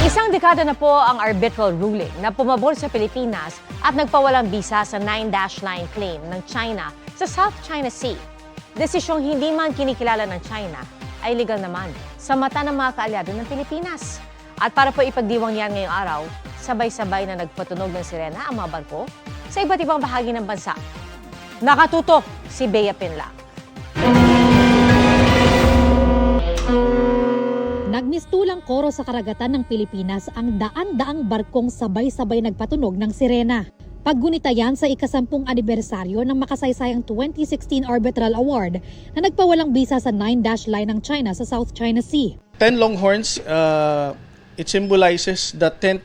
Isang dekada na po ang arbitral ruling na pumabor sa Pilipinas at nagpawalang bisa sa 9-dash line claim ng China sa South China Sea. Desisyong hindi man kinikilala ng China ay legal naman sa mata ng mga kaalyado ng Pilipinas. At para po ipagdiwang yan ngayong araw, sabay-sabay na nagpatunog ng sirena ang mga barko sa iba't ibang bahagi ng bansa. Nakatutok si Bea Pinlac. Nagmistulang koro sa karagatan ng Pilipinas ang daan-daang barkong sabay-sabay nagpatunog ng sirena. Paggunita yan sa ika-10 anibersaryo ng makasaysayang 2016 Arbitral Award na nagpawalang bisa sa 9-dash line ng China sa South China Sea. 10 Longhorns, it symbolizes the 10th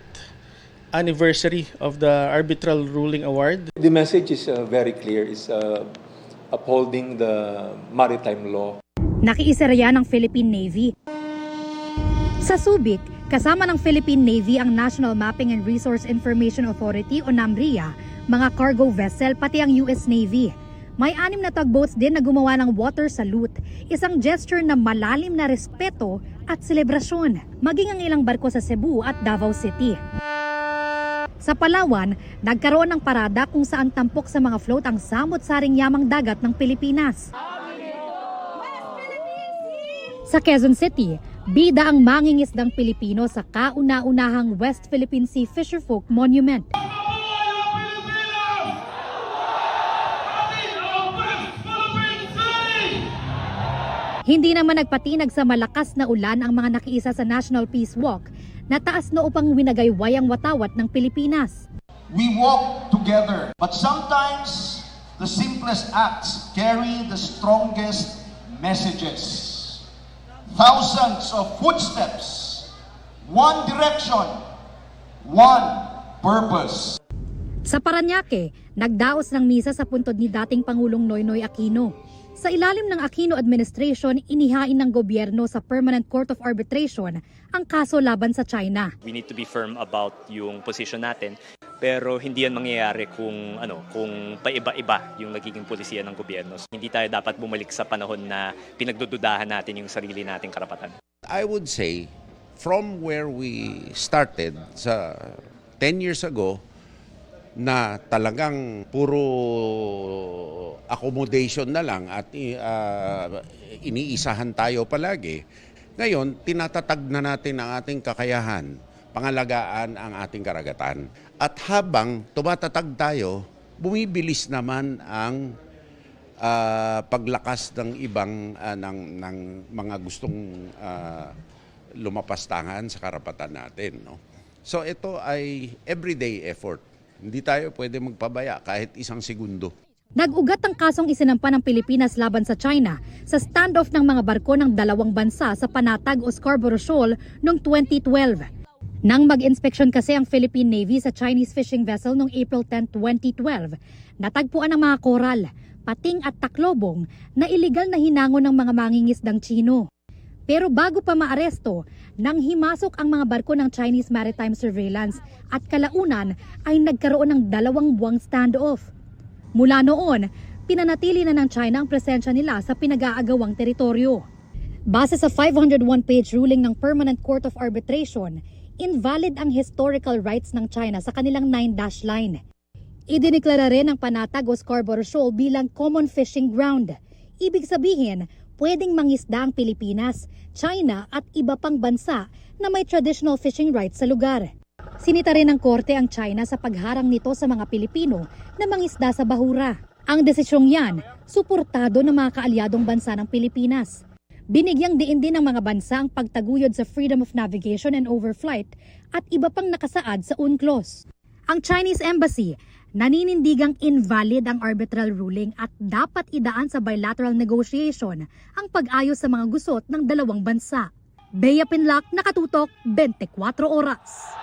anniversary of the Arbitral Ruling Award. The message is very clear, is upholding the maritime law. Nakiisa riyan ng Philippine Navy. Sa Subic, kasama ng Philippine Navy ang National Mapping and Resource Information Authority o NAMRIA, mga cargo vessel pati ang US Navy. May 6 na tugboats din na gumawa ng water salute, isang gesture na malalim na respeto at selebrasyon, maging ang ilang barko sa Cebu at Davao City. Sa Palawan, nagkaroon ng parada kung saan tampok sa mga float ang samot-saring yamang dagat ng Pilipinas. Sa Quezon City, bida ang mangingisdang Pilipino sa kauna-unahang West Philippine Sea Fisherfolk Monument. Hindi naman nagpatinag sa malakas na ulan ang mga nakiisa sa National Peace Walk na taas na upang winagayway ang watawat ng Pilipinas. We walk together, but sometimes the simplest acts carry the strongest messages. Thousands of footsteps, one direction, one purpose. Sa Parañaque, nagdaos ng misa sa puntod ni dating Pangulong Noynoy Aquino. Sa ilalim ng Aquino administration, inihain ng gobyerno sa Permanent Court of Arbitration ang kaso laban sa China. We need to be firm about yung position natin, pero hindi yan mangyayari kung paiba-iba yung nagiging polisiya ng gobyerno. Hindi tayo dapat bumalik sa panahon na pinagdududahan natin yung sarili nating karapatan. I would say from where we started sa 10 years ago na talagang puro accommodation na lang at iniisahan tayo palagi. Ngayon, tinatatag na natin ang ating kakayahan, pangalagaan ang ating karagatan. At habang tumatatag tayo, bumibilis naman ang paglakas ng ibang ng mga gustong lumapastangan sa karapatan natin. No? So ito ay everyday effort. Hindi tayo pwede magpabaya kahit isang segundo. Nag-ugat ang kasong isinampa ng Pilipinas laban sa China sa standoff ng mga barko ng dalawang bansa sa Panatag o Scarborough Shoal noong 2012. Nang mag-inspeksyon kasi ang Philippine Navy sa Chinese fishing vessel noong April 10, 2012, natagpuan ang mga koral, pating at taklobong na iligal na hinangon ng mga mangingisdang Chino. Pero bago pa maaresto, nang himasok ang mga barko ng Chinese Maritime Surveillance at kalaunan ay nagkaroon ng 2 buwang standoff. Mula noon, pinanatili na ng China ang presensya nila sa pinag-aagawang teritoryo. Base sa 501-page ruling ng Permanent Court of Arbitration, invalid ang historical rights ng China sa kanilang 9-dash line. Idineklara rin ang Panatag o Scarborough Shoal bilang common fishing ground. Ibig sabihin, pwedeng mangisda ang Pilipinas, China at iba pang bansa na may traditional fishing rights sa lugar. Sinita rin ng korte ang China sa pagharang nito sa mga Pilipino na mangisda sa bahura. Ang desisyong yan, suportado ng mga kaalyadong bansa ng Pilipinas. Binigyang diin din ng mga bansa ang pagtaguyod sa freedom of navigation and overflight at iba pang nakasaad sa UNCLOS. Ang Chinese Embassy, naninindigang invalid ang arbitral ruling at dapat idaan sa bilateral negotiation ang pag-ayos sa mga gusot ng dalawang bansa. Bea Pinlac, nakatutok 24 oras.